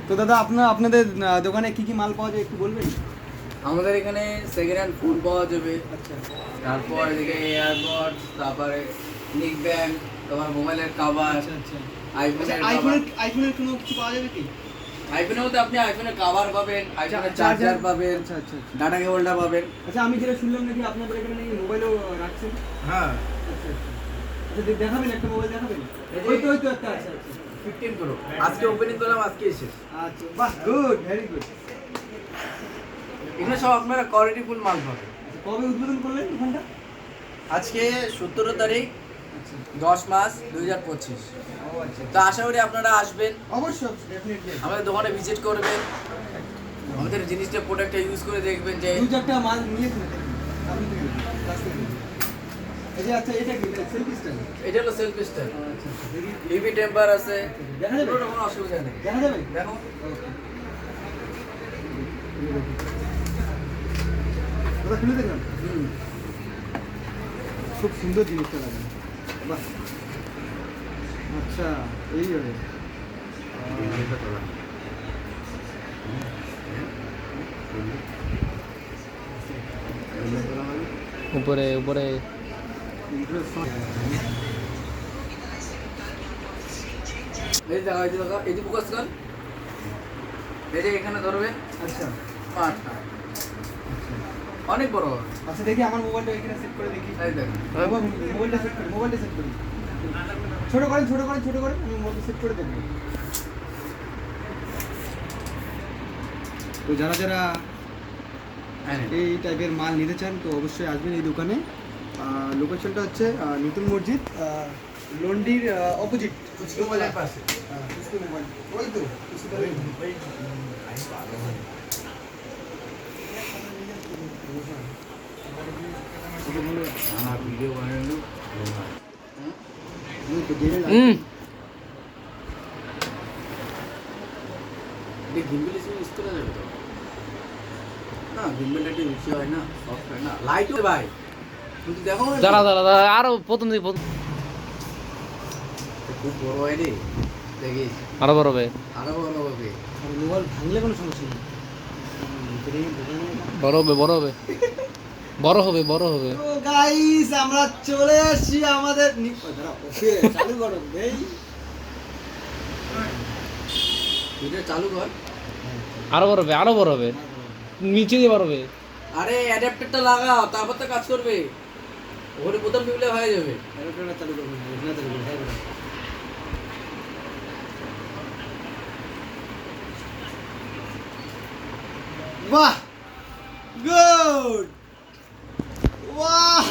তো দাদা আপনাদের দোকানে কি কি মাল পাওয়া যায় একটু বলবেন? আমাদের এখানে সেকেন্ড হ্যান্ড ফোন পাওয়া যাবে, আচ্ছা তারপর এদিকে এয়ারপডস, তারপরে নিক ব্যান্ড, তোমার মোবাইলের কভার, আচ্ছা আচ্ছা আইফোনের আইফোনের কোনো কিছু পাওয়া যাবে কি? আইফোনের মধ্যে আপনি আইফোনের কভার পাবেন, আইফোনের চার্জার পাবেন, আচ্ছা আচ্ছা আচ্ছা ডাটা কেবলটা পাবেন। আচ্ছা আমি যেটা শুনলাম নাকি আপনাদের এখানে নাকি মোবাইলও রাখছেন। হ্যাঁ, আচ্ছা আচ্ছা আচ্ছা দেখাবেন, একটা মোবাইল দেখাবেন? এই যে- ওই তো একটা আচ্ছা আচ্ছা 15 প্রো আজকে ওপেনিং করলাম, আজকে শেষ। আচ্ছা বাহ গুড ভেরি গুড। এখানে সব আপনারা কোয়ালিটি ফুল মাল পাবেন। কবে উদ্বোধন করলেন দোকানটা? আজকে 17 তারিখ আচ্ছা 10 মাস 2025। ও আচ্ছা তো আশা করি আপনারা আসবেন, অবশ্যই ডেফিনেটলি। আমাদের দোকানে ভিজিট করবেন, আমাদের জিনিসটা প্রোডাক্টটা ইউজ করে দেখবেন যে দু চারটা মাল নিয়েছেন আপনি থেকে কাছ থেকে। এই যে আচ্ছা এটা কি সেলফি স্ট্যান্ড? এটা হলো সেলফ স্টাইল, আচ্ছা আচ্ছা দেখি হেভি টেম্পার আছে, দেখা যাবে? কোনো অসুবিধা নেই। দেখা যাবে? দেখো ওকে দাদা খুলে দেখলাম, খুব সুন্দর জিনিসটা লাগে। বাহ আচ্ছা এইভাবে উপরে উপরে এই দেখো, এই যে দেখো, এই যে ফোকাস কর, এই যে এখানে ধরবেন, আচ্ছা আচ্ছা অনেক বড় হবে। আচ্ছা দেখি আমার মোবাইলটা এখানে সেট করে দেখি। এই দেখেন, মোবাইলটা সেট করি, মোবাইলটা সেট করি। ছোট করেন আমি মোবাইলটা সেট করে দেখবো। তো যারা এই টাইপের মাল নিতে চান তো অবশ্যই আসবেন এই দোকানে। লোকেশনটা হচ্ছে নতুন মসজিদ, লন্ডির অপোজিট মোবাইলের পাশে। মোবাইল ওই তো ভিডিও বানানো গিম্বল ইউজ করা যাবে তো? না, গিম্বলটা একটু বেশি হয় না, সফট হয় না, লাইট হয় ভাই, কিন্তু দেখো দাঁড়া দাঁড়া দাঁড়া আরো প্রথম দিকে খুব বড় হয় রে, দেখিস আরো বড় হবে, আরো বড় হবে। মোবাইল ভাঙলে কোনো সমস্যা নেই। বড় হবে বড় হবে বড় হবে বড় হবে। তো গাইস আমরা চলে আসছি আমাদের ওকে চালু করো এই ভিডিও চালু কর। আরো বড় হবে আরো বড় হবে, নিচে দিয়ে বড় হবে। আরে অ্যাডাপ্টারটা লাগাও, তারপর তো কাজ করবে, ওখানে বোতাম টিপলে হয়ে যাবে। এটা চালু করো না চালু করো বাহ গুড